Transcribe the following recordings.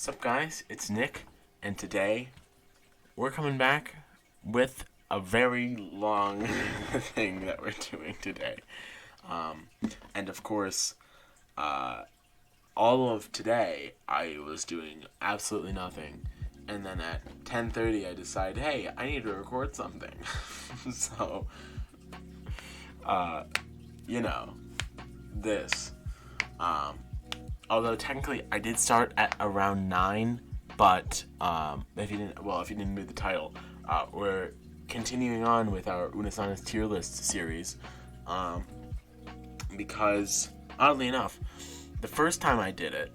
Sup guys, it's Nick, and today we're coming back with a very long thing that we're doing today. And of course, all of today I was doing absolutely nothing, and then at 10:30 I decided, hey, I need to record something. So, you know, this. Although technically I did start at around 9, but if you didn't read the title, we're continuing on with our Unus tier list series, because oddly enough, the first time I did it,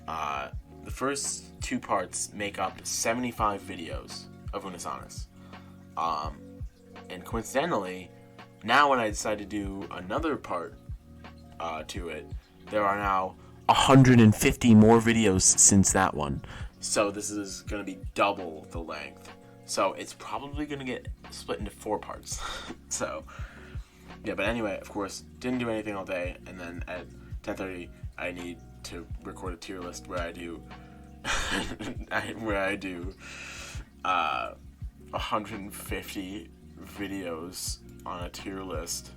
the first two parts make up 75 videos of Unus. And coincidentally, now when I decide to do another part to it, there are now 150 more videos since that one. So this is going to be double the length. So it's probably going to get split into 4 parts. So, yeah, but anyway, of course, didn't do anything all day. And then at 10:30, I need to record a tier list where I do 150 videos on a tier list.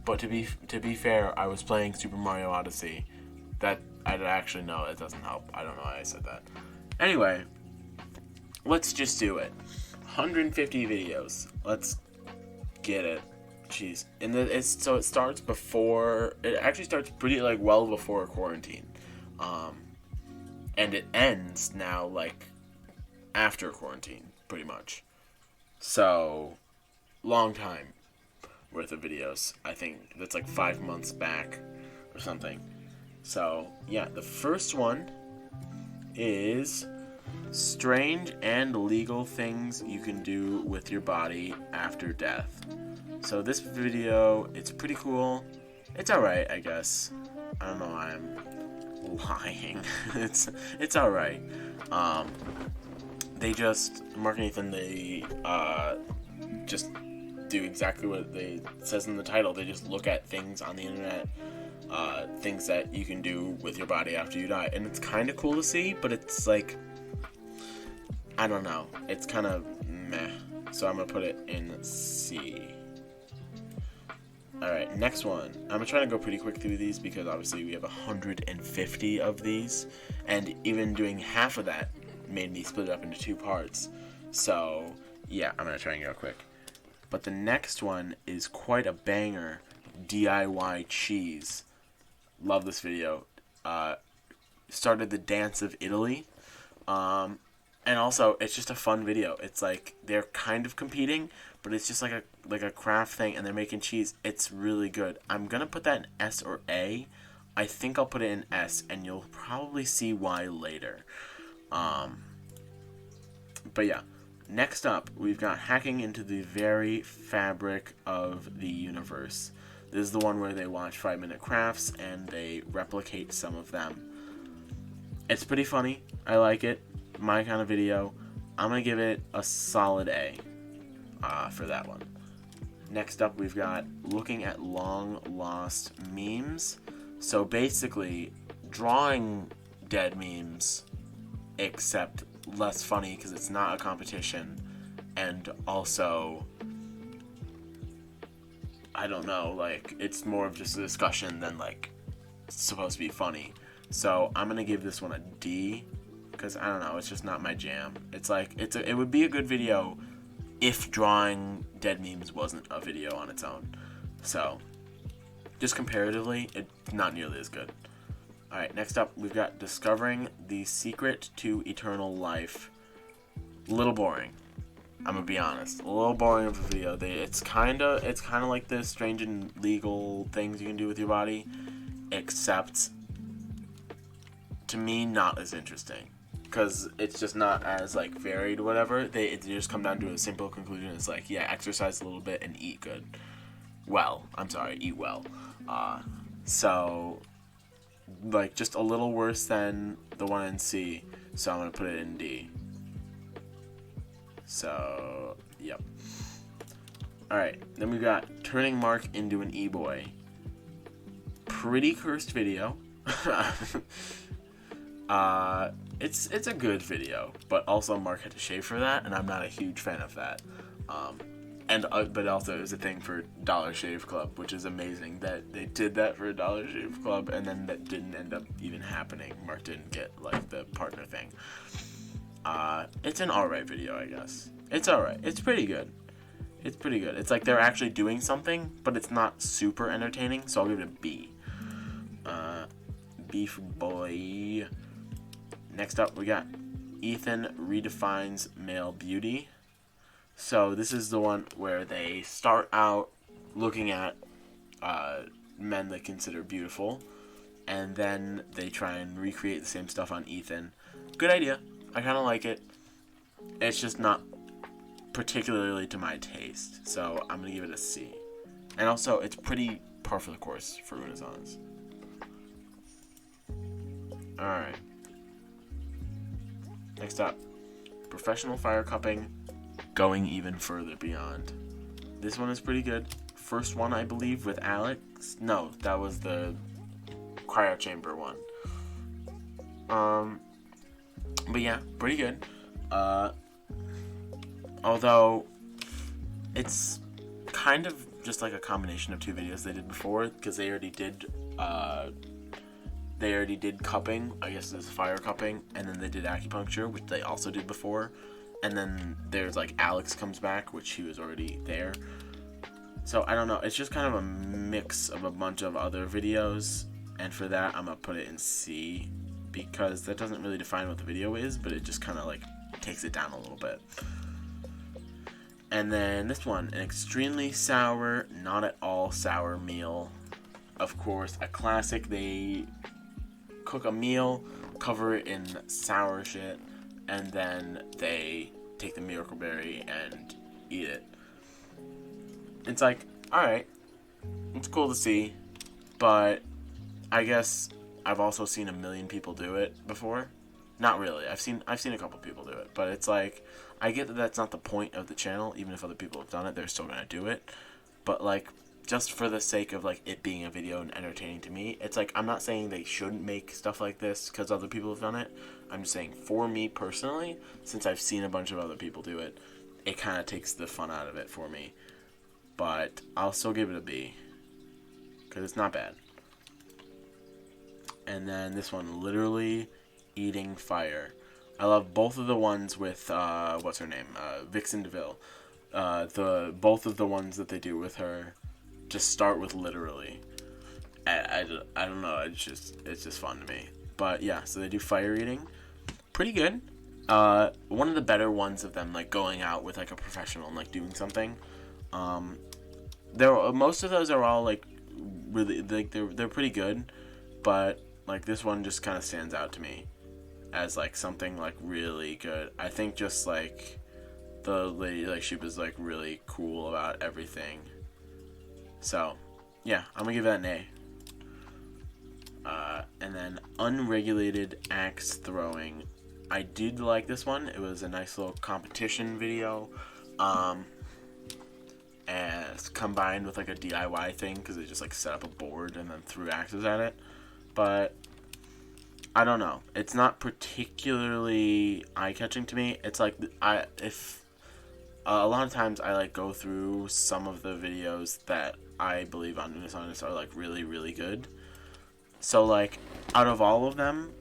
But to be fair, I was playing Super Mario Odyssey. That I actually know it doesn't help. I don't know why I said that. Anyway, let's just do it. 150 videos. Let's get it. Jeez. And so it starts before. It actually starts pretty well before quarantine, and it ends now after quarantine, pretty much. So, long time worth of videos. I think that's 5 months back or something. So yeah, the first one is strange and legal things you can do with your body after death. So this video, it's pretty cool. It's alright, I guess. I don't know why I'm lying. It's alright. They just, Mark and Ethan, they just do exactly what it says in the title. They just look at things on the internet, things that you can do with your body after you die, and it's kind of cool to see, but it's I don't know, it's kind of meh, so I'm gonna put it in C. Alright, next one. I'm gonna try to go pretty quick through these because obviously we have 150 of these, and even doing half of that made me split it up into 2 parts, so yeah, I'm gonna try and go quick. But the next one is quite a banger. DIY cheese. Love this video. Started the dance of Italy. And also, it's just a fun video. It's they're kind of competing, but it's just like a craft thing, and they're making cheese. It's really good. I'm gonna put that in S or A. I think I'll put it in S, and you'll probably see why later. But yeah. Next up, we've got hacking into the very fabric of the universe. This is the one where they watch 5-minute crafts and they replicate some of them. It's pretty funny. I like it. My kind of video. I'm going to give it a solid A for that one. Next up, we've got looking at long lost memes. So basically, drawing dead memes, except less funny because it's not a competition, and also I don't know, it's more of just a discussion than it's supposed to be funny. So I'm gonna give this one a D because I don't know, it's just not my jam. It would be a good video if drawing dead memes wasn't a video on its own. So just comparatively, it's not nearly as good. Alright, next up, we've got discovering the secret to eternal life. A little boring. I'm gonna be honest. A little boring of a video. It's kinda like the strange and legal things you can do with your body, except to me, not as interesting. Because it's just not as varied or whatever. They just come down to a simple conclusion. It's yeah, exercise a little bit and eat good. Eat well. So just a little worse than the one in C, so I'm gonna put it in D. So, yep. Alright, then we've got turning Mark into an e-boy. Pretty cursed video. It's a good video, but also Mark had to shave for that, and I'm not a huge fan of that. But also it was a thing for Dollar Shave Club, which is amazing that they did that for Dollar Shave Club, and then that didn't end up even happening. Mark didn't get like the partner thing. It's an alright video, I guess. It's alright. It's pretty good. It's pretty good. It's like they're actually doing something, but it's not super entertaining, so I'll give it a B. Beef boy. Next up, we got Ethan redefines male beauty. So this is the one where they start out looking at men they consider beautiful, and then they try and recreate the same stuff on Ethan. Good idea. I kind of like it. It's just not particularly to my taste, so I'm going to give it a C. And also, it's pretty par for the course for Unus Annus. Alright. Next up, professional fire cupping, going even further beyond. This one is pretty good. First one, I believe, with Alex. No, that was the cryo chamber one. But yeah, pretty good. Although it's kind of just like a combination of two videos they did before, because they already did cupping, I guess it's fire cupping, and then they did acupuncture, which they also did before, and then there's like Alex comes back, which he was already there. So I don't know, it's just kind of a mix of a bunch of other videos, and for that I'm gonna put it in C, because that doesn't really define what the video is, but it just kind of like takes it down a little bit. And then this one, an extremely sour, not at all sour meal. Of course, a classic. They cook a meal, cover it in sour shit, and then they take the miracle berry and eat it. It's like, alright, it's cool to see, but I guess I've also seen a million people do it before. Not really. I've seen a couple people do it, but it's like, I get that that's not the point of the channel. Even if other people have done it, they're still gonna do it. But like, just for the sake of like it being a video and entertaining to me, it's like, I'm not saying they shouldn't make stuff like this because other people have done it. I'm just saying, for me personally, since I've seen a bunch of other people do it, it kind of takes the fun out of it for me. But I'll still give it a B, because it's not bad. And then this one, literally eating fire. I love both of the ones with what's her name, Vixen DeVille. Both of the ones that they do with her just start with literally. I don't know. It's just fun to me. But yeah, so they do fire eating, pretty good. One of the better ones of them, like going out with like a professional and like doing something. Most of those are all like really, like they're pretty good, but like this one just kind of stands out to me as like something like really good. I think just like the lady, like she was like really cool about everything. So yeah, I'm gonna give that an A. And then unregulated axe throwing. I did like this one. It was a nice little competition video. And it's combined with like a DIY thing, because they just like set up a board and then threw axes at it. But I don't know. It's not particularly eye-catching to me. It's like a lot of times I like go through some of the videos that I believe on Unus Annus are like really, really good. So like out of all of them,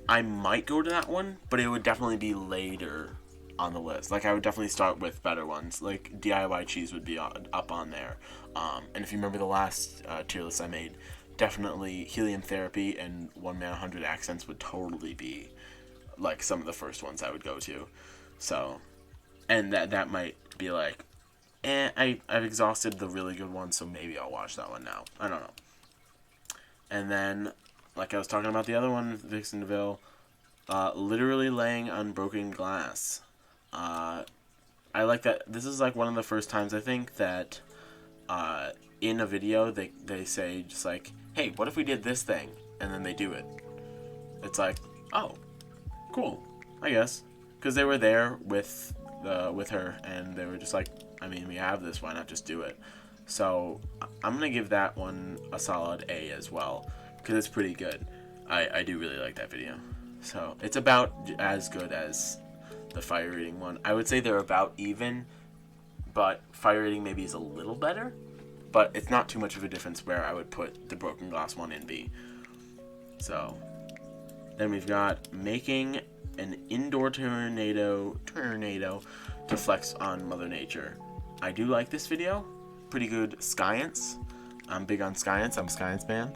I might go to that one, but it would definitely be later on the list. Like I would definitely start with better ones. Like DIY cheese would be up on there. And if you remember the last tier list I made, definitely helium therapy and 1 Man 100 accents would totally be like some of the first ones I would go to. So, and that might be like, I've exhausted the really good ones, so maybe I'll watch that one now. I don't know. And then, like I was talking about the other one, Vixen DeVille, literally laying on broken glass. I like that. This is like one of the first times I think that in a video they say just like, hey, what if we did this thing? And then they do it. It's like, oh, cool, I guess. Because they were there with her, and they were just like, I mean, we have this, why not just do it? So I'm going to give that one a solid A as well, because it's pretty good. I do really like that video. So it's about as good as the fire eating one. I would say they're about even, but fire eating maybe is a little better, but it's not too much of a difference where I would put the broken glass one in B. So then we've got making an indoor tornado to flex on Mother Nature. I do like this video. Pretty good science. I'm big on science. I'm a science man.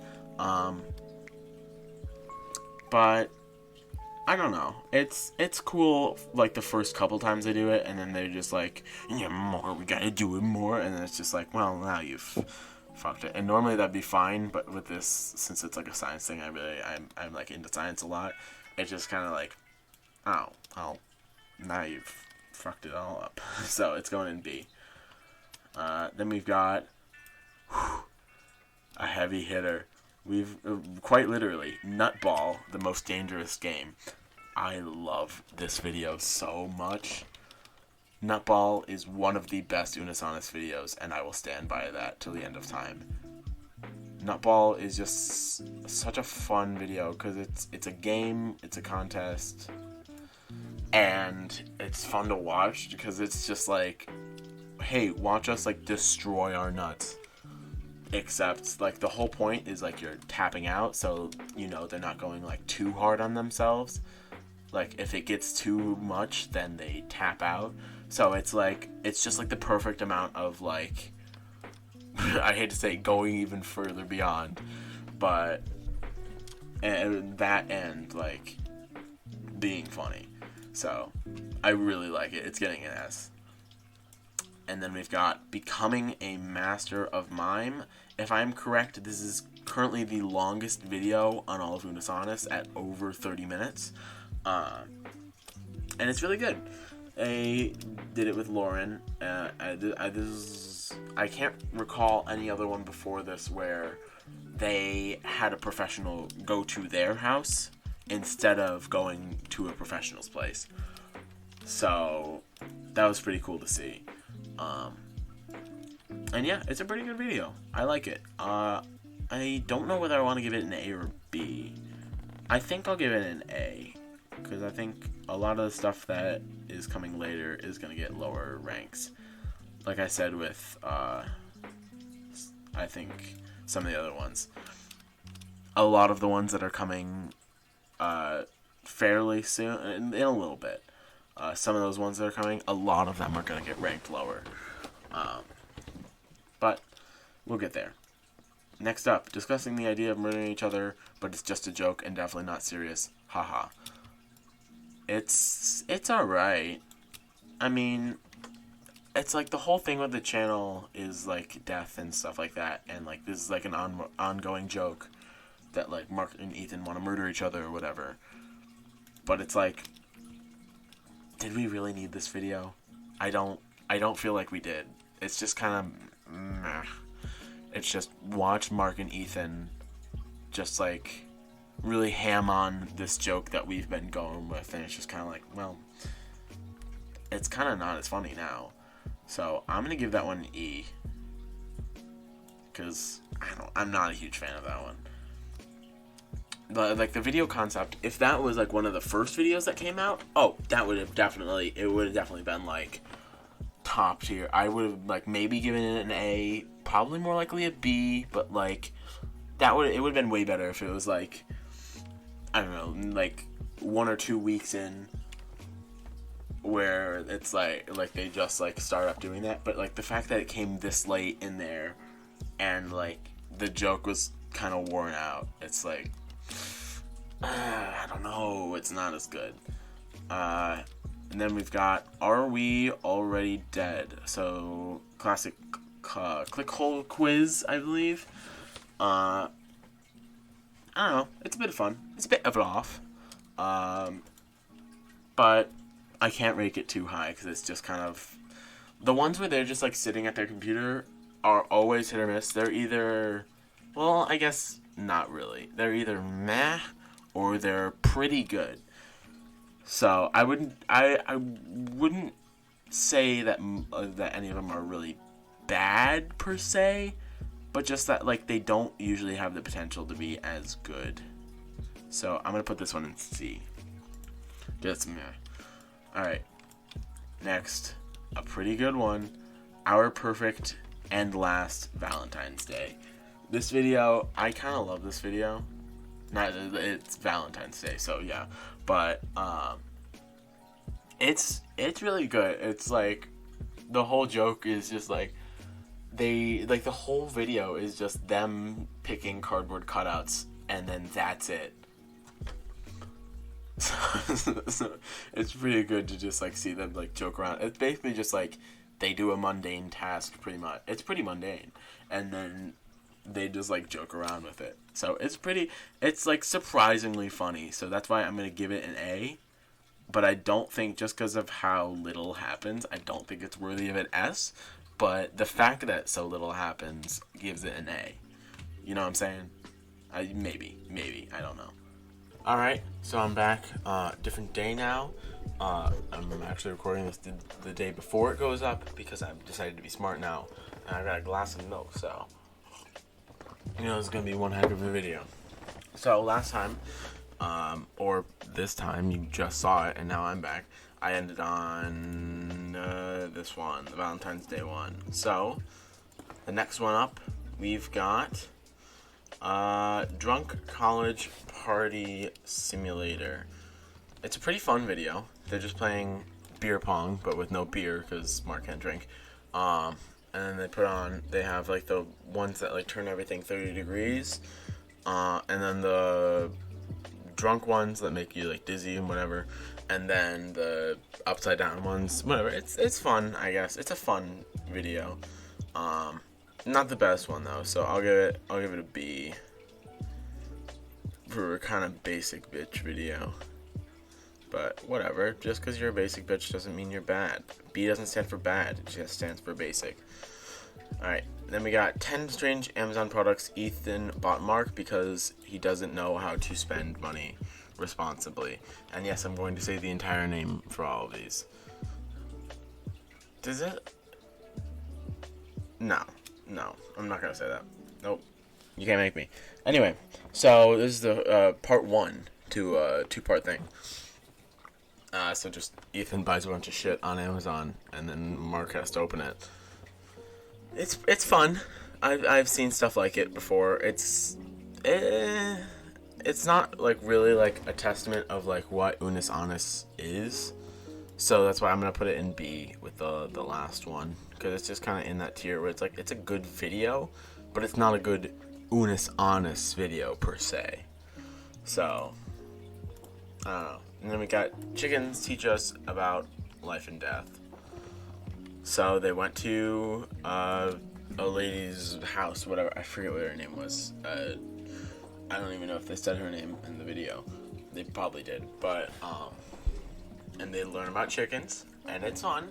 But I don't know. It's cool like the first couple times they do it, and then they're just like, yeah, more. We gotta do it more, and then it's just like, well, now you've fucked it. And normally that'd be fine, but with this, since it's like a science thing, I'm like into science a lot. It's just kind of like, oh, now you've fucked it all up. So it's going in B. Then we've got a heavy hitter. We've quite literally Nutball, the most dangerous game. I love this video so much. Nutball is one of the best Unus Annus videos, and I will stand by that till the end of time. Nutball is just such a fun video because it's a game, it's a contest, and it's fun to watch because it's just like, hey, watch us like destroy our nuts. Except like the whole point is like you're tapping out, so you know they're not going like too hard on themselves. Like if it gets too much, then they tap out. So it's like it's just like the perfect amount of like I hate to say going even further beyond, but and that end like being funny. So I really like it. It's getting an S. And then we've got becoming a master of mime. If I'm correct, this is currently the longest video on all of Unus Annus at over 30 minutes. And it's really good. I did it with Lauren. I can't recall any other one before this where they had a professional go to their house instead of going to a professional's place. So that was pretty cool to see. And yeah, it's a pretty good video. I like it. I don't know whether I want to give it an A or B. I think I'll give it an A, because I think a lot of the stuff that is coming later is going to get lower ranks. Like I said with, I think some of the other ones. A lot of the ones that are coming fairly soon, in a little bit. Some of those ones that are coming, a lot of them are going to get ranked lower. But we'll get there. Next up, discussing the idea of murdering each other, but it's just a joke and definitely not serious. Haha. It's alright. I mean, it's like the whole thing with the channel is like death and stuff like that, and like this is like an ongoing joke that like Mark and Ethan want to murder each other or whatever. But it's like, did we really need this video? I don't feel like we did. It's just kind of meh. It's just watch Mark and Ethan just like really ham on this joke that we've been going with, and it's just kind of like, well, it's kind of not as funny now. So I'm gonna give that one an E, because I'm not a huge fan of that one. But like the video concept, if that was like one of the first videos that came out, it would have definitely been like top tier. I would have like maybe given it an A, probably more likely a B, but like it would have been way better if it was like, I don't know, like 1 or 2 weeks in, where it's like they just like start up doing that. But like the fact that it came this late in there, and like the joke was kind of worn out, it's like, I don't know, it's not as good. And then we've got, are we already dead? So classic click hole quiz, I believe. I don't know, it's a bit of fun. It's a bit of an off. But I can't rate it too high because it's just kind of, the ones where they're just like sitting at their computer are always hit or miss. They're either, well, I guess not really. They're either meh or they're pretty good. So I wouldn't say that any of them are really bad per se, but just that like they don't usually have the potential to be as good. So I'm gonna put this one in C. Just meh. Alright. Next, a pretty good one. Our perfect and last Valentine's Day. This video, I kind of love this video. It's Valentine's Day, so yeah. But it's really good. It's like the whole joke is just like the whole video is just them picking cardboard cutouts, and then that's it. So it's pretty good to just like see them like joke around. It's basically just like they do a mundane task, pretty much. It's pretty mundane, and then they just like joke around with it. So it's like surprisingly funny. So that's why I'm gonna give it an A. But I don't think, just because of how little happens, I don't think it's worthy of an S. But the fact that so little happens gives it an A. You know what I'm saying? Maybe, I don't know. Alright, so I'm back. Different day now. I'm actually recording this the day before it goes up because I've decided to be smart now. And I've got a glass of milk, so you know it's going to be one heck of a video. So last time, or this time, you just saw it, and now I'm back. I ended on this one, the Valentine's Day one. So, the next one up, we've got Drunk College Party Simulator. It's a pretty fun video. They're just playing beer pong, but with no beer, because Mark can't drink. And then they have like the ones that like turn everything 30 degrees. And then the drunk ones that make you like dizzy and whatever, and then the upside down ones, whatever. It's fun, I guess. It's a fun video. Not the best one though, so I'll give it a B for a kind of basic bitch video. But whatever, just because you're a basic bitch doesn't mean you're bad. B doesn't stand for bad, it just stands for basic. Alright, then we got 10 strange Amazon products Ethan bought Mark because he doesn't know how to spend money responsibly. And yes, I'm going to say the entire name for all of these. Does it? No, I'm not going to say that. Nope, you can't make me. Anyway, so this is the part one to a two-part thing. So just Ethan buys a bunch of shit on Amazon, and then Mark has to open it. It's fun. I've seen stuff like it before. It's not like really like a testament of like what Unus Annus is. So that's why I'm gonna put it in B with the last one, because it's just kind of in that tier where it's like it's a good video, but it's not a good Unus Annus video per se. So I don't know. And then we got chickens teach us about life and death. So they went to a lady's house, whatever. I forget what her name was. I don't even know if they said her name in the video. They probably did. But, and they learn about chickens, and it's fun.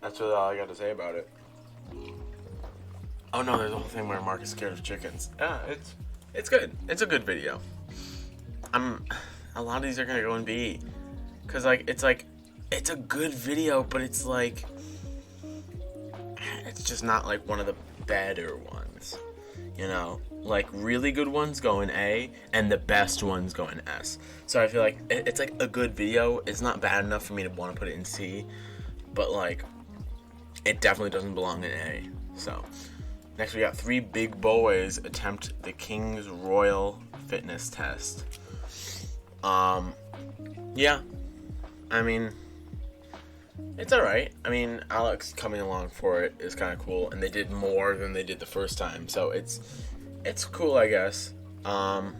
That's really all I got to say about it. Oh no, there's a whole thing where Mark is scared of chickens. Yeah, it's good. It's a good video. A lot of these are gonna go in B. Cause it's a good video, but it's like, it's just not like one of the better ones, you know? Like really good ones go in A, and the best ones go in S. So I feel like it's like a good video. It's not bad enough for me to want to put it in C, but like, it definitely doesn't belong in A. So next we got 3 big boys attempt the King's Royal Fitness Test. Yeah, I mean, it's alright. I mean, Alex coming along for it is kind of cool, and they did more than they did the first time, so it's cool, I guess. I'm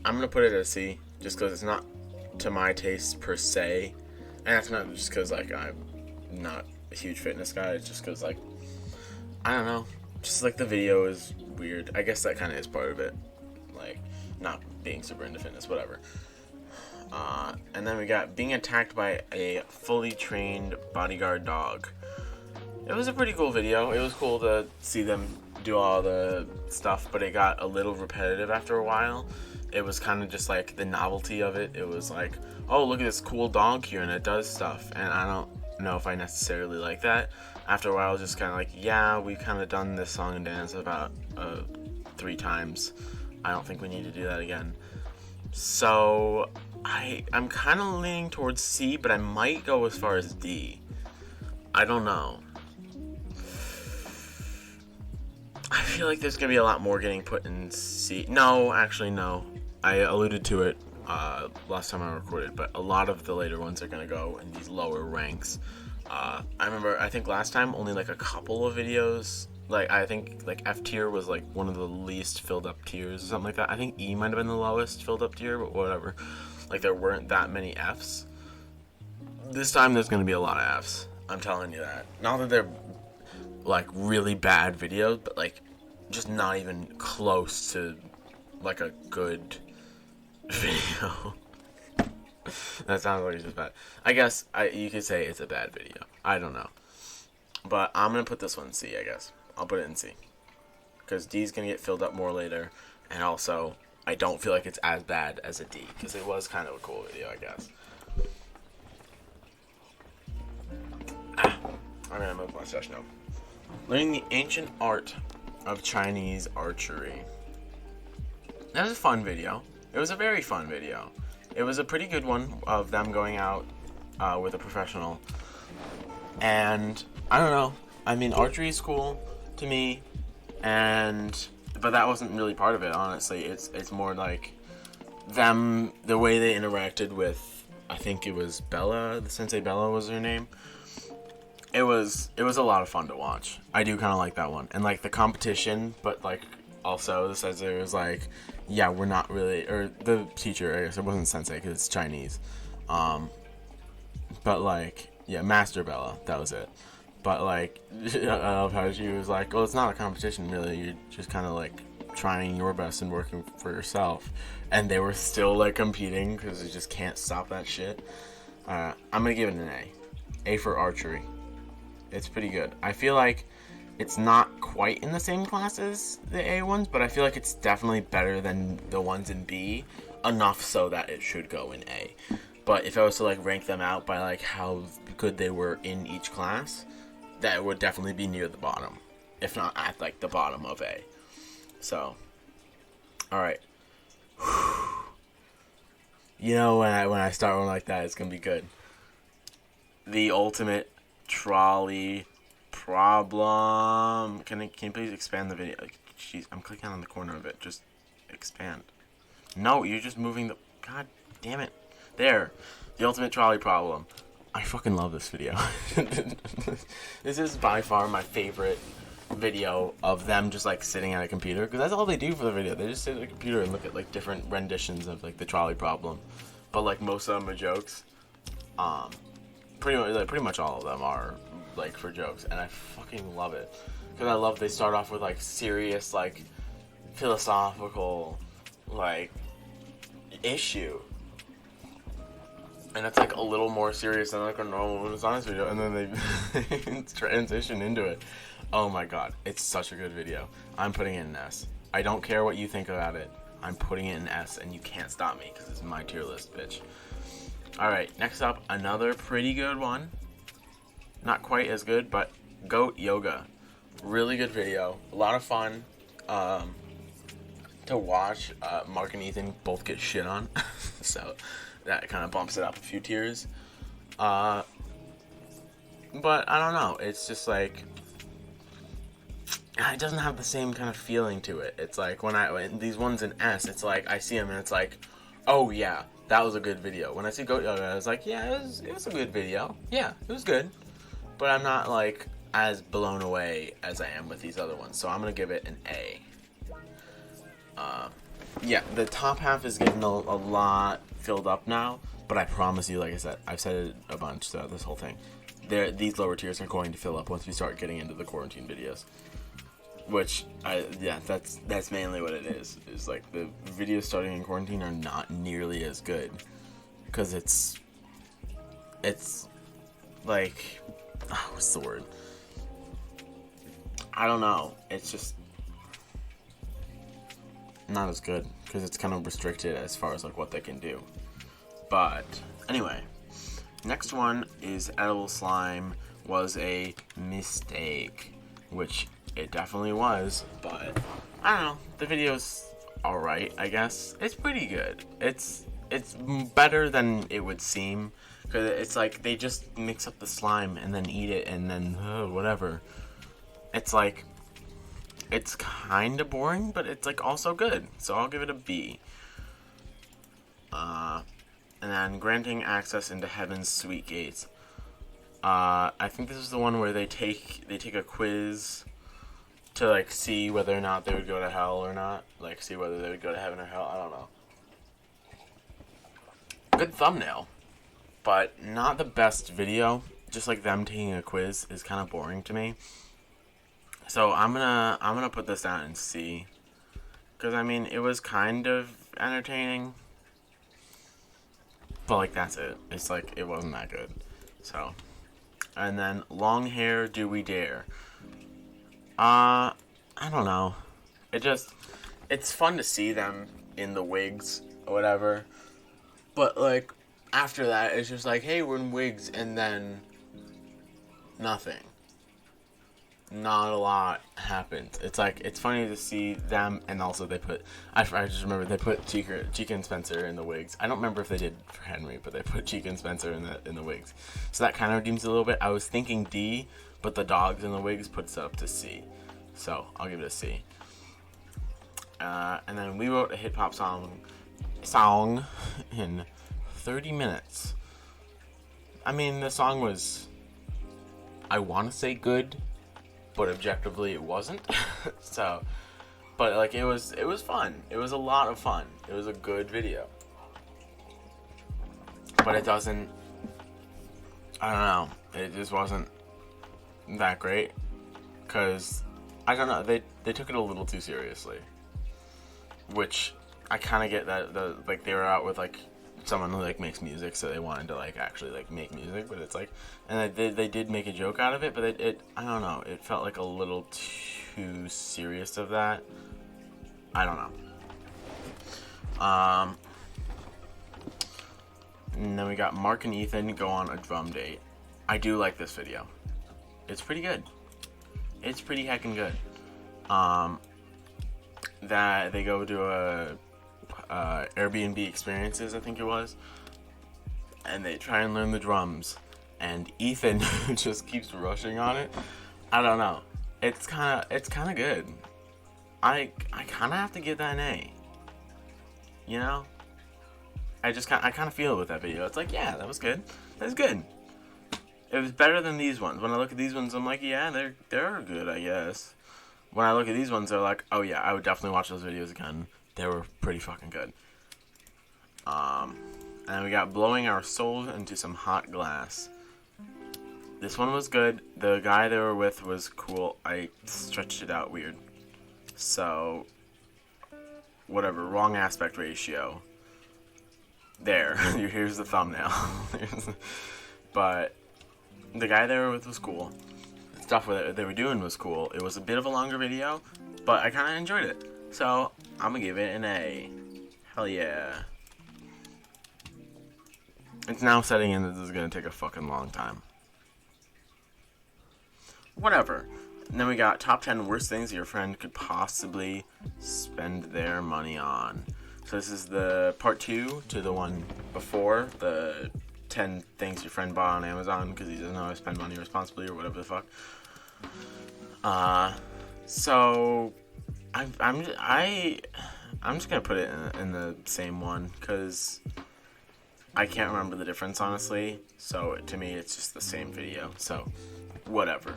gonna put it at a C, just because it's not to my taste per se, and that's not just because, like, I'm not a huge fitness guy, it's just because, like, I don't know, just, like, the video is weird. I guess that kind of is part of it, like, not being super into fitness, whatever. And then we got being attacked by a fully trained bodyguard dog. It was a pretty cool video. It was cool to see them do all the stuff, but it got a little repetitive after a while. It was kind of just like the novelty of it. It was like, oh, look at this cool dog here, and it does stuff. And I don't know if I necessarily like that. After a while, just kind of like, yeah, we've kind of done this song and dance about 3 times. I don't think we need to do that again. So I'm kind of leaning towards C, but I might go as far as D. I don't know. I feel like there's gonna be a lot more getting put in C. No, actually no. I alluded to it last time I recorded, but a lot of the later ones are gonna go in these lower ranks. I think last time only like a couple of videos. Like I think like F tier was like one of the least filled up tiers or something like that. I think E might have been the lowest filled up tier, but whatever. Like there weren't that many Fs. This time there's gonna be a lot of Fs. I'm telling you that. Not that they're like really bad videos, but like just not even close to like a good video. That sounds like it's just bad. I guess you could say it's a bad video. I don't know. But I'm going to put this one in C, I guess. I'll put it in C. Because D's going to get filled up more later. And also, I don't feel like it's as bad as a D. Because it was kind of a cool video, I guess. I'm going to move my session now. Learning the ancient art of Chinese archery. That was a fun video. It was a very fun video. It was a pretty good one of them going out with a professional. And I don't know. I mean, archery is cool to me, but that wasn't really part of it. Honestly, it's more like them, the way they interacted with. I think it was Bella. The Sensei Bella was her name. It was a lot of fun to watch. I do kind of like that one, and like the competition, but like also the Sensei was like, yeah, we're not really, or the teacher, I guess it wasn't Sensei because it's Chinese, but like, yeah, Master Bella, that was it. But like, I love how she was like, well, it's not a competition really, you're just kind of like trying your best and working for yourself. And they were still like competing because they just can't stop that shit. I'm gonna give it an A. A for archery. It's pretty good. I feel like it's not quite in the same class as the A ones, but I feel like it's definitely better than the ones in B, enough so that it should go in A. But if I was to like rank them out by like how good they were in each class, that would definitely be near the bottom, if not at like the bottom of A. So, all right. You know, when I start one like that, it's gonna be good. The ultimate trolley problem. Can you please expand the video? Like, jeez, I'm clicking on the corner of it. Just expand. No, you're just moving the. God damn it. There. The ultimate trolley problem. I fucking love this video. This is by far my favorite video of them just like sitting at a computer, because that's all they do for the video. They just sit at a computer and look at like different renditions of like the trolley problem, but like most of them are jokes. Pretty much all of them are like for jokes, and I fucking love it because I love they start off with like serious like philosophical like issue, and it's like a little more serious than like a normal science video, and then they transition into it. Oh my god, it's such a good video. I'm putting it in S. I don't care what you think about it. I'm putting it in S, and you can't stop me because it's my tier list, bitch. Alright, next up, another pretty good one. Not quite as good, but Goat Yoga. Really good video. A lot of fun to watch. Mark and Ethan both get shit on, so that kind of bumps it up a few tiers. But I don't know. It's just like, it doesn't have the same kind of feeling to it. It's like when these ones in S, it's like I see them and it's like, oh yeah, that was a good video. When I see Goat Yoga, I was like, yeah, it was a good video. Yeah, it was good. But I'm not like as blown away as I am with these other ones, so I'm gonna give it an A. Yeah, the top half is getting a lot filled up now, but I promise you, like I said, I've said it a bunch throughout this whole thing. These lower tiers are going to fill up once we start getting into the quarantine videos. Which, that's mainly what it is. It's like the videos starting in quarantine are not nearly as good. Because it's like, what's the word? I don't know. It's just not as good. Because it's kind of restricted as far as like what they can do. But, anyway. Next one is edible slime was a mistake. Which it definitely was, but I don't know. The video's alright, I guess. It's pretty good. It's better than it would seem. Because it's like they just mix up the slime and then eat it and then whatever. It's like, it's kind of boring, but it's like also good. So I'll give it a B. And then granting access into heaven's sweet gates. I think this is the one where they take a quiz to like see whether or not they would go to hell or not. Like see whether they would go to heaven or hell. I don't know. Good thumbnail, but not the best video. Just like them taking a quiz is kind of boring to me. So I'm gonna put this down and C, because I mean it was kind of entertaining, but like that's it. It's like it wasn't that good. So, and then long hair, do we dare? I don't know. It's fun to see them in the wigs or whatever, but like after that it's just like, hey, we're in wigs, and then nothing. Not a lot happens. It's like, it's funny to see them, and also they put, I just remember they put Chica and Spencer in the wigs. I don't remember if they did for Henry, but they put Chica and Spencer in the wigs. So that kind of redeems it a little bit. I was thinking D, but the dogs in the wigs puts it up to C. So I'll give it a C. And then we wrote a hip hop song in 30 minutes. I mean, the song was, I want to say good, but objectively it wasn't. So, but like it was fun. It was a lot of fun. It was a good video. But it doesn't, I don't know, it just wasn't that great, cuz I don't know, they took it a little too seriously. Which I kind of get that like they were out with like someone who like makes music, so they wanted to like actually like make music, but it's like, and they did make a joke out of it, but it I don't know, it felt like a little too serious of that. I don't know. And then we got Mark and Ethan go on a drum date. I do like this video. It's pretty good. It's pretty heckin' good. That they go to a Airbnb experiences, I think it was, and they try and learn the drums, and Ethan just keeps rushing on it. I don't know. It's kind of good. I kind of have to give that an A. You know? I kind of feel it with that video. It's like, yeah, that was good. That's good. It was better than these ones. When I look at these ones, I'm like, yeah, they're good, I guess. When I look at these ones, they're like, oh yeah, I would definitely watch those videos again. They were pretty fucking good. And we got blowing our souls into some hot glass. This one was good. The guy they were with was cool. I stretched it out weird. So, whatever, wrong aspect ratio. There, here's the thumbnail. But the guy they were with was cool. The stuff that they were doing was cool. It was a bit of a longer video, but I kind of enjoyed it. So, I'm gonna give it an A. Hell yeah. It's now setting in that this is gonna take a fucking long time. Whatever. And then we got top 10 worst things your friend could possibly spend their money on. So this is the part 2 to the one before, the 10 things your friend bought on Amazon because he doesn't know how to spend money responsibly or whatever the fuck. So I'm just gonna put it in the same one because I can't remember the difference honestly. So to me, it's just the same video. So whatever.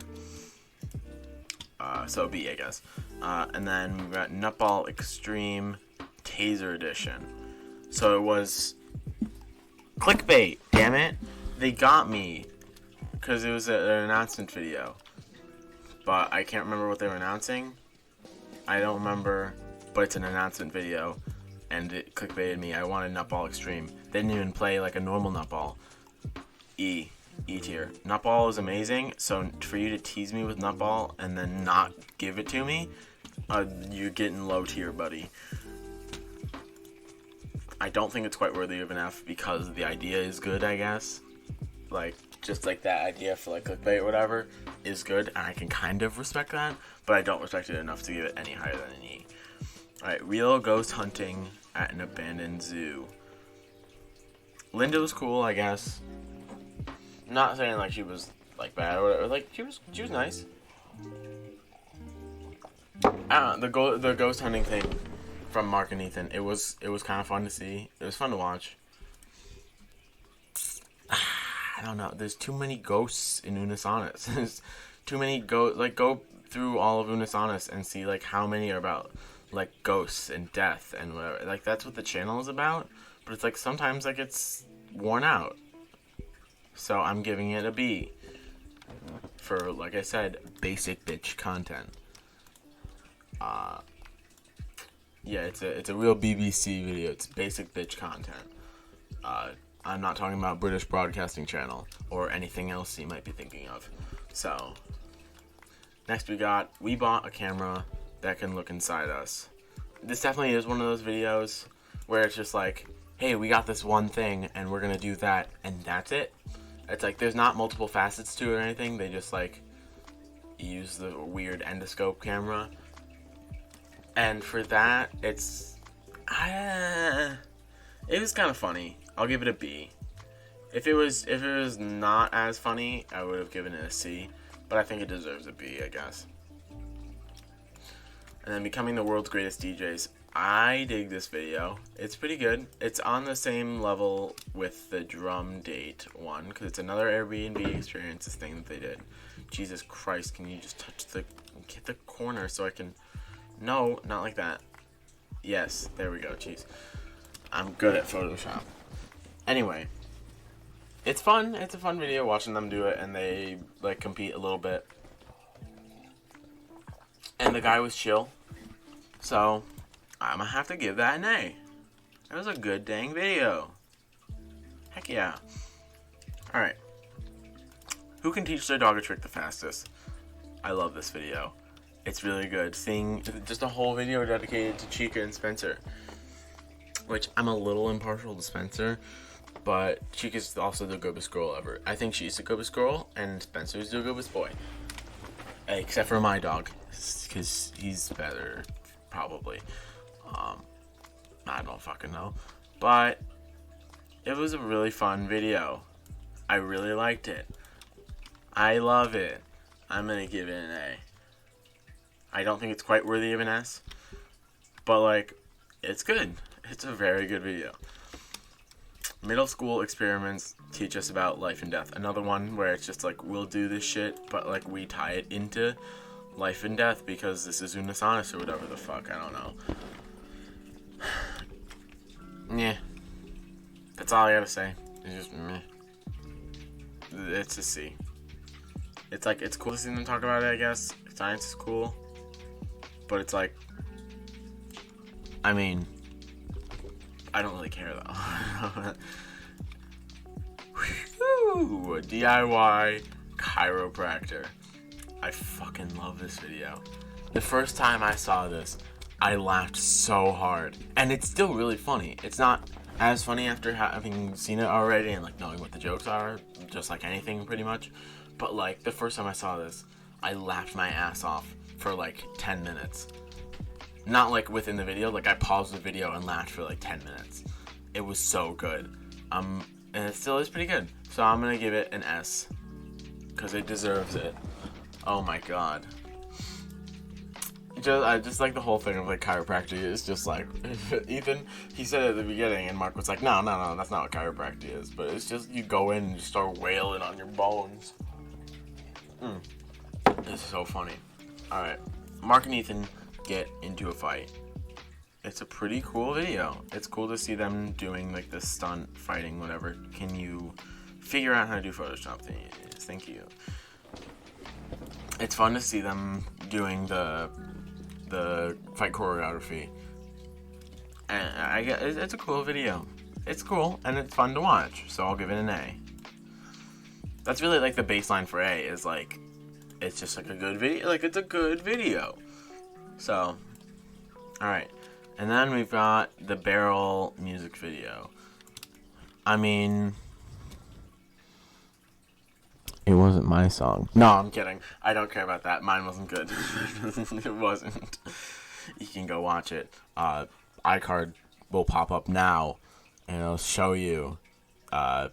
So B, I guess. And then we got Nutball Extreme Taser Edition. So it was clickbait. Damn it, they got me because it was an announcement video. But I can't remember what they were announcing. I don't remember, but it's an announcement video, and it clickbaited me. I wanted Nutball Extreme. They didn't even play like a normal Nutball. E tier. Nutball is amazing, so for you to tease me with Nutball and then not give it to me, you're getting low tier, buddy. I don't think it's quite worthy of an F because the idea is good, I guess. Like, just like that idea for like clickbait or whatever is good, and I can kind of respect that, but I don't respect it enough to give it any higher than an E. Alright, real ghost hunting at an abandoned zoo. Linda was cool, I guess. Not saying like she was like bad or whatever. Like she was nice. The ghost hunting thing from Mark and Ethan. It was kind of fun to see. It was fun to watch. I don't know. There's too many ghosts in Unus Annus. There's too many go through all of Unus Annus and see like how many are about like ghosts and death and whatever. Like that's what the channel is about. But it's like sometimes like it's worn out. So I'm giving it a B for, like I said, basic bitch content. Yeah, it's a real BBC video. It's basic bitch content. I'm not talking about British Broadcasting Channel or anything else you might be thinking of. So, next we bought a camera that can look inside us. This definitely is one of those videos where it's just like, hey, we got this one thing and we're gonna do that and that's it. It's like there's not multiple facets to it or anything. They just like use the weird endoscope camera. And for that, it was kind of funny. I'll give it a B. If it was not as funny, I would have given it a C. But I think it deserves a B, I guess. And then becoming the world's greatest DJs. I dig this video. It's pretty good. It's on the same level with the drum date one, because it's another Airbnb experiences thing that they did. Jesus Christ, can you just hit the corner so I can... No, not like that. Yes, there we go, jeez. I'm good at Photoshop. Anyway, it's fun. It's a fun video watching them do it, and they, like, compete a little bit. And the guy was chill. So, I'm gonna have to give that an A. That was a good dang video. Heck yeah. Alright. Who can teach their dog a trick the fastest? I love this video. It's really good. Seeing just a whole video dedicated to Chica and Spencer. Which, I'm a little impartial to Spencer, but Chica's also the goodest girl ever. I think she's the goodest girl, and Spencer's the goodest boy. Except for my dog, because he's better, probably. I don't fucking know. But, it was a really fun video. I really liked it. I love it. I'm gonna give it an A. I don't think it's quite worthy of an S, but like, it's good. It's a very good video. Middle school experiments teach us about life and death. Another one where it's just like, we'll do this shit, but like we tie it into life and death because this is Unus Annus or whatever the fuck, I don't know. Yeah. That's all I gotta say. It's just meh. It's a C. It's like, it's cool to see them talk about it, I guess. Science is cool. But it's like, I mean, I don't really care though. Whew, DIY chiropractor. I fucking love this video. The first time I saw this, I laughed so hard. And it's still really funny. It's not as funny after having seen it already and like knowing what the jokes are, just like anything pretty much. But like the first time I saw this, I laughed my ass off for like 10 minutes. Not like within the video, like I paused the video and laughed for like 10 minutes. It was so good. And it still is pretty good. So I'm gonna give it an S. Because it deserves it. Oh my god. I just like the whole thing of like chiropractic is just like, Ethan, he said it at the beginning and Mark was like, no, that's not what chiropractic is. But it's just, you go in and you start wailing on your bones. It's so funny. Alright, Mark and Ethan get into a fight. It's a pretty cool video. It's cool to see them doing like this stunt fighting, whatever. Can you figure out how to do Photoshop things? Thank you. It's fun to see them doing the fight choreography. And it's a cool video. It's cool and it's fun to watch, so I'll give it an A. That's really like the baseline for A, is like, it's just like a good video. Like, it's a good video. So, alright. And then we've got the barrel music video. I mean, it wasn't my song. No, I'm kidding. I don't care about that. Mine wasn't good. It wasn't. you can go watch it. iCard will pop up now, and it'll show you my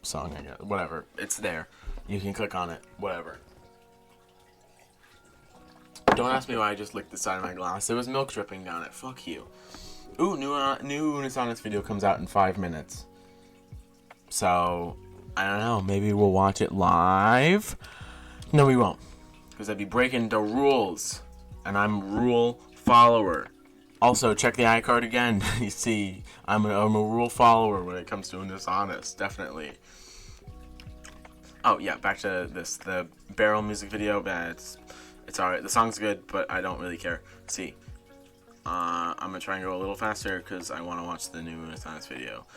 song, I guess. Whatever. It's there. You can click on it. Whatever. Don't ask me why I just licked the side of my glass. There was milk dripping down it. Fuck you. Ooh, new Unus Annus video comes out in 5 minutes. So, I don't know. Maybe we'll watch it live. No, we won't. Because I'd be breaking the rules. And I'm rule follower. Also, check the iCard again. You see, I'm a rule follower when it comes to Unus Annus. Definitely. Oh, yeah. Back to this. The barrel music video. It's alright. The song's good, but I don't really care. See. I'm going to try and go a little faster because I want to watch the new Unus Annus video.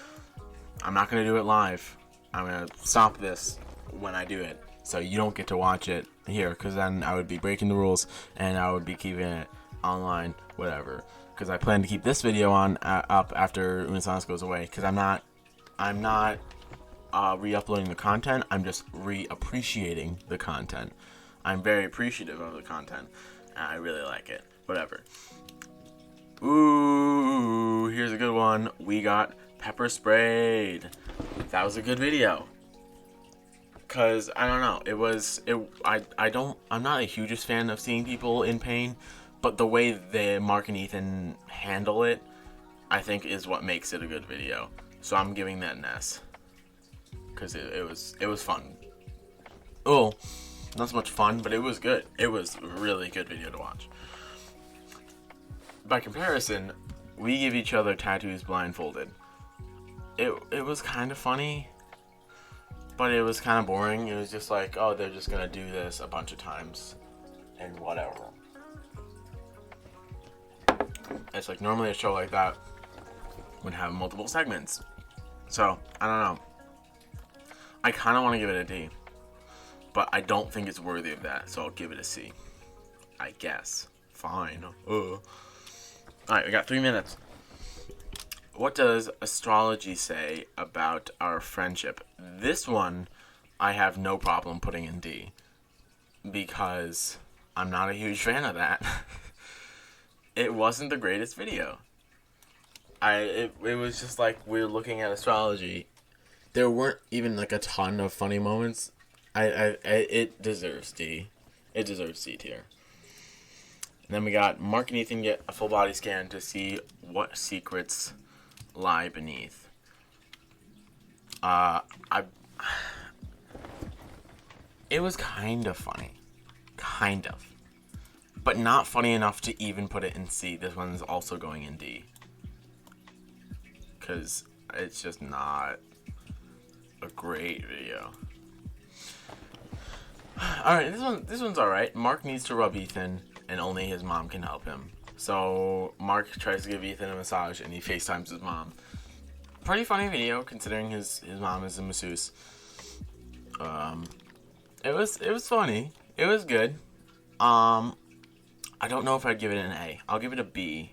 I'm not going to do it live. I'm going to stop this when I do it. So you don't get to watch it here because then I would be breaking the rules and I would be keeping it online, whatever. Because I plan to keep this video up after Unus Annus goes away because I'm not re-uploading the content. I'm just re-appreciating the content. I'm very appreciative of the content. And I really like it. Whatever. Ooh, here's a good one. We got pepper sprayed. That was a good video. Cause I don't know. I'm not a hugest fan of seeing people in pain, but the way Mark and Ethan handle it, I think is what makes it a good video. So I'm giving that an S. Cause it was fun. Oh, not so much fun, but it was good. It was a really good video to watch. By comparison, we give each other tattoos blindfolded. It was kind of funny, but it was kind of boring. It was just like, oh, they're just gonna do this a bunch of times, and whatever. It's like normally a show like that would have multiple segments. So, I don't know. I kind of want to give it a D, but I don't think it's worthy of that, so I'll give it a C. I guess. Fine. Alright, we got 3 minutes. What does astrology say about our friendship? This one, I have no problem putting in D. Because I'm not a huge fan of that. It wasn't the greatest video. It was just like, we're looking at astrology. There weren't even like a ton of funny moments. It deserves D. It deserves C tier. And then we got Mark and Ethan get a full body scan to see what secrets lie beneath. It was kind of funny. Kind of. But not funny enough to even put it in C. This one's also going in D. Because it's just not a great video. Alright, this one's alright. Mark needs to rub Ethan, and only his mom can help him. So Mark tries to give Ethan a massage, and he FaceTimes his mom. Pretty funny video, considering his mom is a masseuse. It was funny. It was good. I don't know if I'd give it an A. I'll give it a B,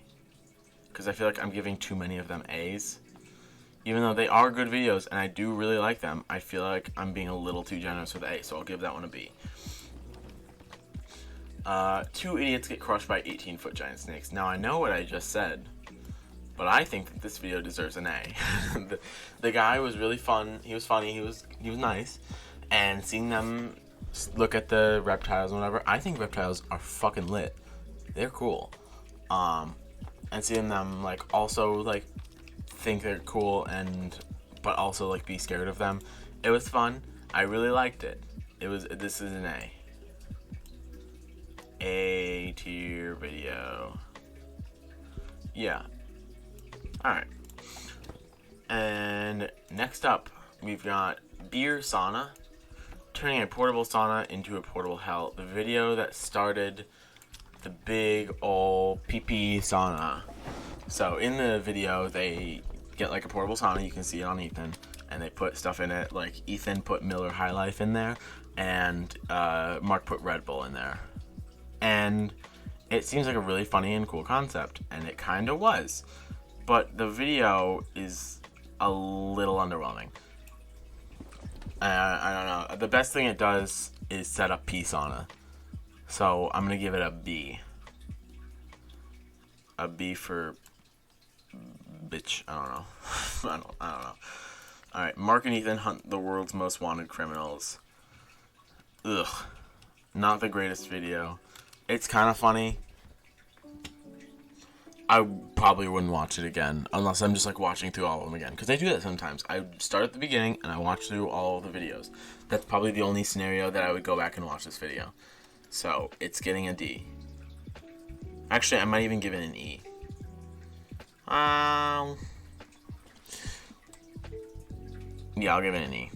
because I feel like I'm giving too many of them A's. Even though they are good videos, and I do really like them, I feel like I'm being a little too generous with A, so I'll give that one a B. 2 idiots get crushed by 18-foot giant snakes. Now, I know what I just said, but I think that this video deserves an A. the guy was really fun. He was funny. He was nice. And seeing them look at the reptiles and whatever, I think reptiles are fucking lit. They're cool. And seeing them, like, also, like, think they're cool but also, like, be scared of them. It was fun. I really liked it. This is an A. A tier video. Yeah. Alright. And next up, we've got Beer Sauna. Turning a portable sauna into a portable hell. The video that started the big ol' pee-pee sauna. So in the video, they get like a portable sauna. You can see it on Ethan. And they put stuff in it. Like Ethan put Miller High Life in there. And Mark put Red Bull in there. And it seems like a really funny and cool concept. And it kind of was. But the video is a little underwhelming. I don't know. The best thing it does is set up pee sauna. So I'm gonna give it a B. A B for bitch. I don't know. I don't know. All right, Mark and Ethan hunt the world's most wanted criminals. Ugh, not the greatest video. It's kind of funny. I probably wouldn't watch it again unless I'm just like watching through all of them again, because I do that sometimes. I start at the beginning and I watch through all of the videos. That's probably the only scenario that I would go back and watch this video. So it's getting a D. Actually, I might even give it an E. Yeah, I'll give it an E.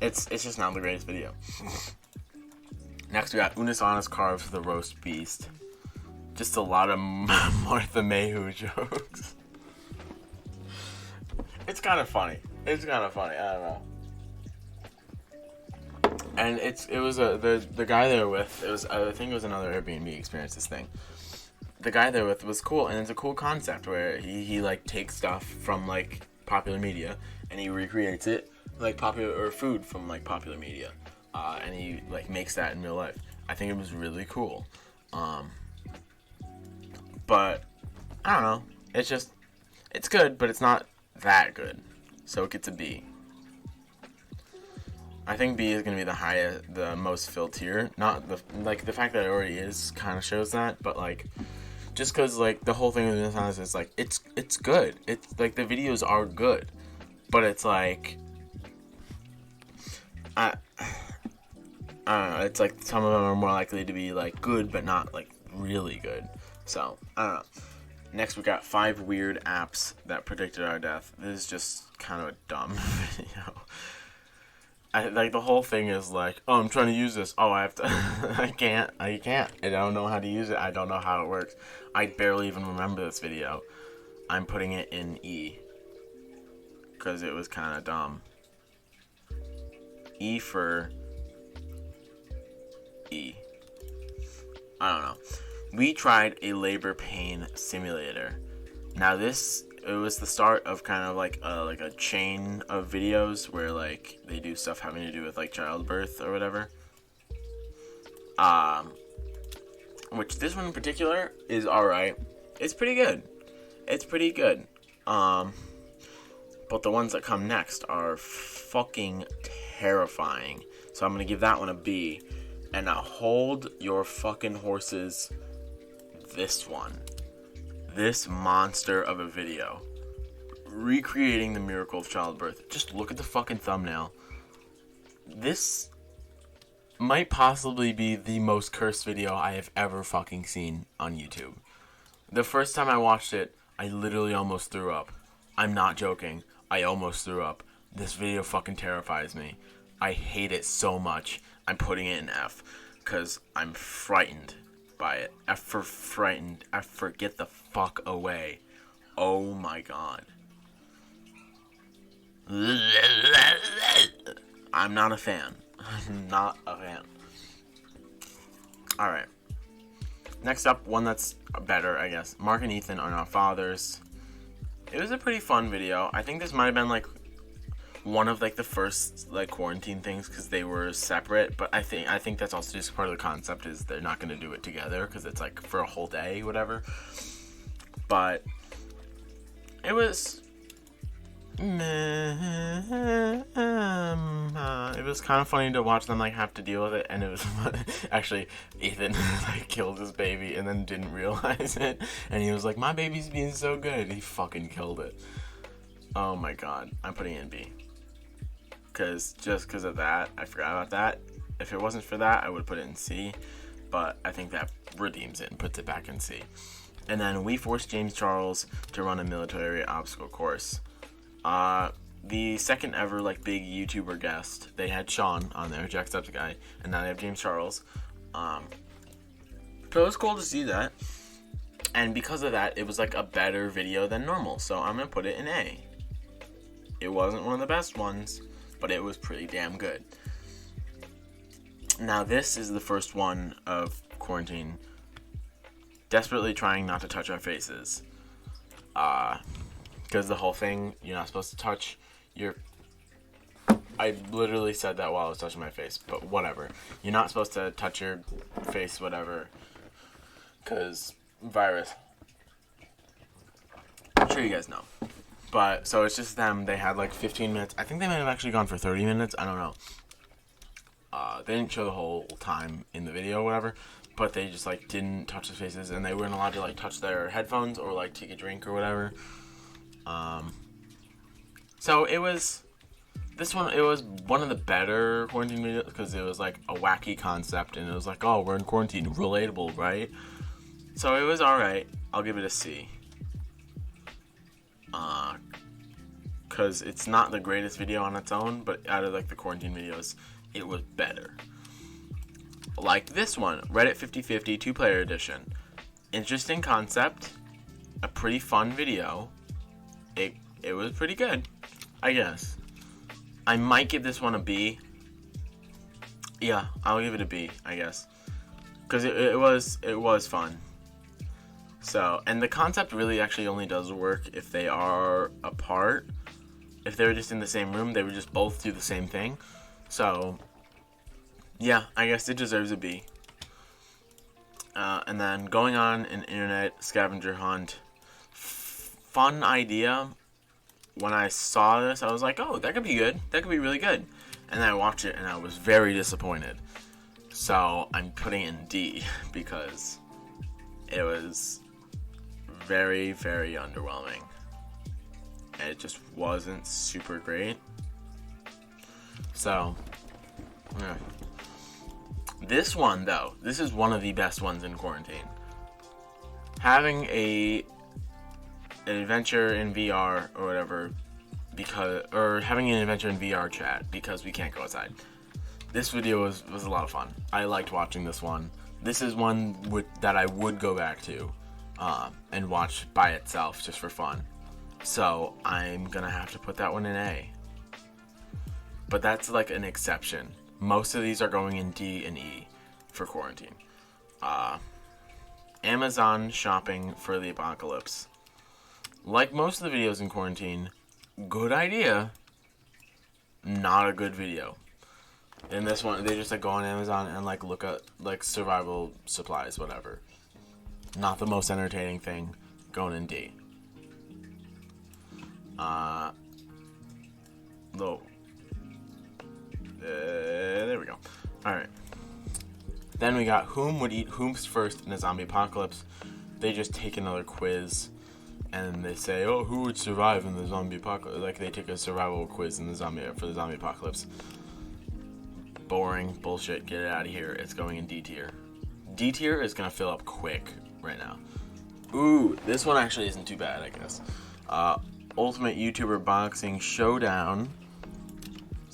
It's just not the greatest video. Next, we got Unus Annus carves the roast beast. Just a lot of Martha Mayhew jokes. It's kind of funny. I don't know. And it was the guy there with, I think it was another Airbnb experience. This thing, the guy there with was cool, and it's a cool concept where he like takes stuff from like popular media and he recreates it like popular food from like popular media, and he like makes that in real life. I think it was really cool. But I don't know. It's good, but it's not that good. So it gets a B. I think B is gonna be the most filled tier. Not the fact that it already is kind of shows that, but like just because like the whole thing with this honest is like it's good. It's like the videos are good, but it's like I don't know. It's like some of them are more likely to be like good, but not like really good. So, I don't know. Next, we got 5 weird apps that predicted our death. This is just kind of a dumb video. Like, the whole thing is like, oh, I'm trying to use this. Oh, I have to. I can't. I don't know how to use it. I don't know how it works. I barely even remember this video. I'm putting it in E. Because it was kind of dumb. E for E. I don't know. We tried a labor pain simulator. Now it was the start of kind of like a chain of videos where like they do stuff having to do with like childbirth or whatever. Which this one in particular is alright. It's pretty good. But the ones that come next are fucking terrifying. So I'm gonna give that one a B. And now hold your fucking horses. This monster of a video, recreating the miracle of childbirth. Just look at the fucking thumbnail. This might possibly be the most cursed video I have ever fucking seen on YouTube. The first time I watched it, I literally almost threw up. I'm not joking. I almost threw up. This video fucking terrifies me. I hate it so much. I'm putting it in F because I'm frightened by it. F for frightened. F for get the fuck away. Oh my god. I'm not a fan. I'm not a fan. Alright. Next up, one that's better, I guess. Mark and Ethan are not fathers. It was a pretty fun video. I think this might have been like one of like the first like quarantine things because they were separate, but I think that's also just part of the concept is they're not going to do it together because it's like for a whole day, whatever. But it was it was kind of funny to watch them like have to deal with it, and it was actually Ethan like killed his baby and then didn't realize it, and he was like, my baby's being so good. He fucking killed it. Oh my god. I'm putting it in B. Just because of that, I forgot about that. If it wasn't for that, I would put it in C. But I think that redeems it and puts it back in C. And then we forced James Charles to run a military obstacle course. The second ever like big YouTuber guest, they had Sean on there, Jacksepticeye, and now they have James Charles. So it was cool to see that. And because of that, it was like a better video than normal. So I'm gonna put it in A. It wasn't one of the best ones, but it was pretty damn good. Now this is the first one of quarantine. Desperately trying not to touch our faces. Because the whole thing, you're not supposed to touch your I literally said that while I was touching my face, but whatever. You're not supposed to touch your face, whatever, because virus. I'm sure you guys know. But, so it's just them. They had like 15 minutes. I think they might have actually gone for 30 minutes. I don't know. They didn't show the whole time in the video or whatever, but they just like didn't touch their faces, and they weren't allowed to like touch their headphones or like take a drink or whatever. So it was one of the better quarantine videos because it was like a wacky concept, and it was like, oh, we're in quarantine, relatable, right? So it was alright. I'll give it a C. Because it's not the greatest video on its own, but out of like the quarantine videos, it was better. Like this one, Reddit 50/50 2-player edition. Interesting concept, a pretty fun video. It was pretty good, I guess. I might give this one a B. Yeah, I'll give it a B, I guess. Because it was fun. So, and the concept really actually only does work if they are apart. If they were just in the same room, they would just both do the same thing. So, yeah, I guess it deserves a B. And then going on an internet scavenger hunt. Fun idea. When I saw this, I was like, oh, that could be good. That could be really good. And then I watched it, and I was very disappointed. So I'm putting it in D because it was very, very underwhelming. And it just wasn't super great. So, yeah. This one, though, this is one of the best ones in quarantine. Having an adventure in VR or whatever, or having an adventure in VR chat because we can't go outside. This video was a lot of fun. I liked watching this one. This is one that I would go back to and watch by itself just for fun. So I'm gonna have to put that one in A. But that's like an exception. Most of these are going in D and E for quarantine. Amazon shopping for the apocalypse. Like most of the videos in quarantine, good idea, not a good video. In this one, they just like go on Amazon and like look at like survival supplies, whatever. Not the most entertaining thing, going in D. There we go. Alright. Then we got whom would eat whom's first in a zombie apocalypse. They just take another quiz and they say, oh, who would survive in the zombie apocalypse? Like they take a survival quiz in the zombie apocalypse. Boring bullshit. Get it out of here. It's going in D tier. D tier is gonna fill up quick right now. Ooh, this one actually isn't too bad, I guess. Ultimate YouTuber Boxing Showdown.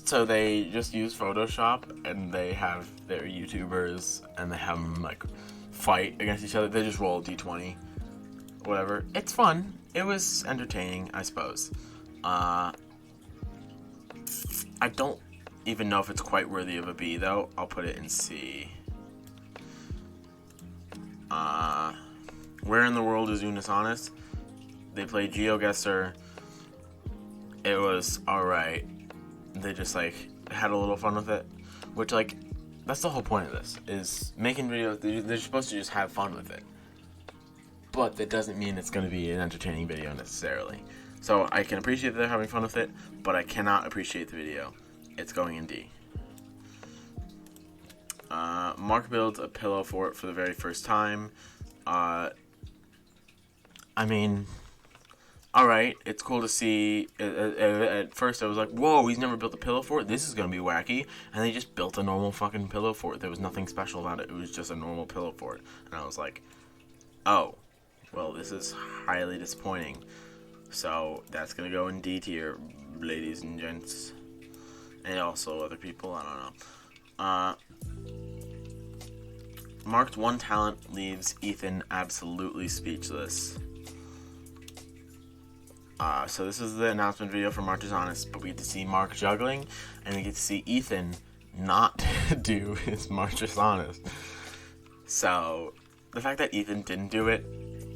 So they just use Photoshop and they have their YouTubers and they have them like fight against each other. They just roll D20, whatever. It's fun. It was entertaining, I suppose. I don't even know if it's quite worthy of a B though. I'll put it in C. Where in the world is Unus? Annus? They played GeoGuessr. It was alright. They just like had a little fun with it, which like that's the whole point of this, is making videos. They're supposed to just have fun with it, but that doesn't mean it's going to be an entertaining video necessarily. So I can appreciate that they're having fun with it, but I cannot appreciate the video. It's going in D. Mark builds a pillow fort for the very first time. I mean, alright, it's cool to see. At first I was like, whoa, he's never built a pillow fort? This is gonna be wacky. And they just built a normal fucking pillow fort. There was nothing special about it. It was just a normal pillow fort. And I was like, oh, well, this is highly disappointing. So that's gonna go in D tier, ladies and gents. And also other people, I don't know. Mark's one talent leaves Ethan absolutely speechless. So this is the announcement video for March is Honest, but we get to see Mark juggling, and we get to see Ethan not do his March is Honest. So the fact that Ethan didn't do it,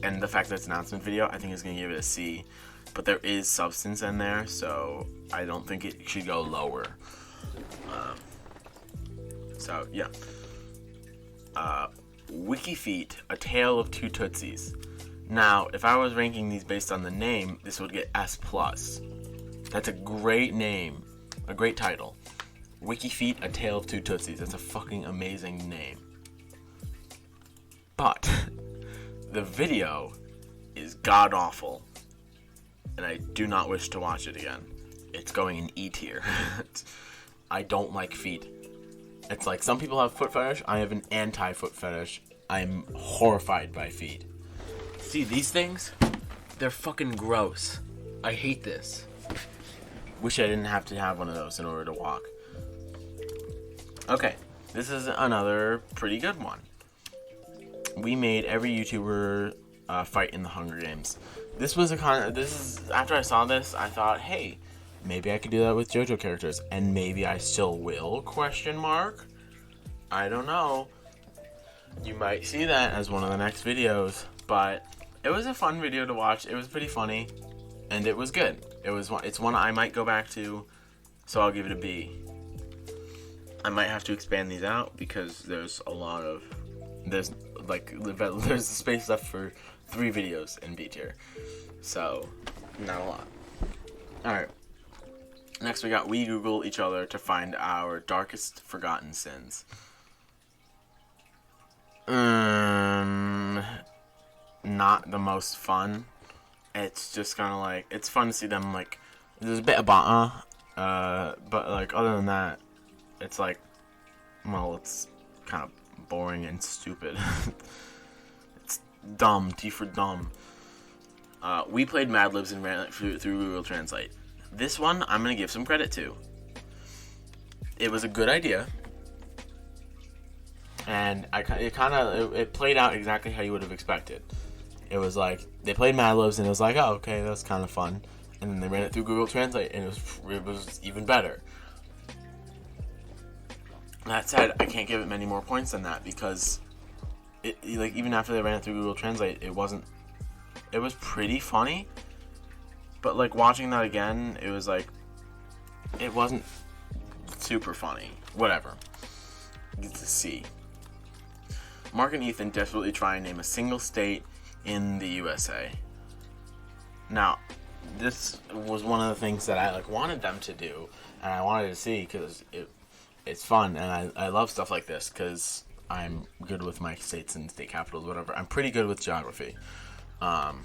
and the fact that it's an announcement video, I think is going to give it a C. but there is substance in there, so I don't think it should go lower. So yeah. Wikifeet, A Tale of Two Tootsies. Now, if I was ranking these based on the name, this would get S+. That's a great name. A great title. Wikifeet, A Tale of Two Tootsies. That's a fucking amazing name. But the video is god-awful. And I do not wish to watch it again. It's going in E tier. I don't like feet. It's like some people have foot fetish. I have an anti-foot fetish. I'm horrified by feet. See, these things? They're fucking gross. I hate this. Wish I didn't have to have one of those in order to walk. Okay, this is another pretty good one. We made every YouTuber fight in the Hunger Games. This is after I saw this, I thought, hey, maybe I could do that with JoJo characters, and maybe I still will, ? I don't know. You might see that as one of the next videos, but it was a fun video to watch. It was pretty funny, and it was good. It's one I might go back to, so I'll give it a B. I might have to expand these out because there's space left for 3 videos in B tier, so not a lot. All right. Next, we Google each other to find our darkest forgotten sins. Not the most fun. It's just kind of like, it's fun to see them, like, there's a bit of but like, other than that, it's like, well, it's kind of boring and stupid. It's dumb. T for dumb. We played Mad Libs and ran it through Google Translate. This one, I'm going to give some credit to. It was a good idea. And it played out exactly how you would have expected. It was like, they played Mad Libs and it was like, oh, okay, that's kind of fun. And then they ran it through Google Translate and it was even better. That said, I can't give it many more points than that because even after they ran it through Google Translate, it was pretty funny. But like watching that again, it was like, it wasn't super funny. Whatever. It's a C. Mark and Ethan desperately try and name a single state in the USA. Now, this was one of the things that I wanted them to do, and I wanted to see because it's fun, and I love stuff like this because I'm good with my states and state capitals, whatever. I'm pretty good with geography, but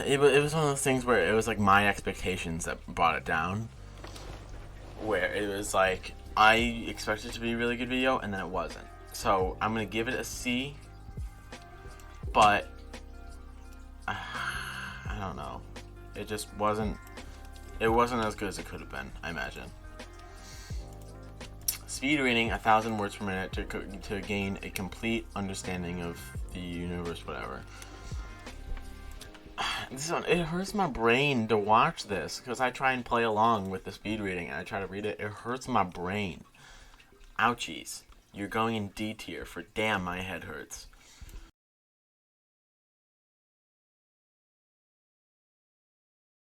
it was one of those things where it was like my expectations that brought it down. Where it was like, I expected it to be a really good video, and then it wasn't. So, I'm going to give it a C, but, I don't know. It just wasn't as good as it could have been, I imagine. Speed reading 1,000 words per minute to gain a complete understanding of the universe, whatever. This one, it hurts my brain to watch this because I try and play along with the speed reading and I try to read it. It hurts my brain. Ouchies. You're going in D tier for damn my head hurts.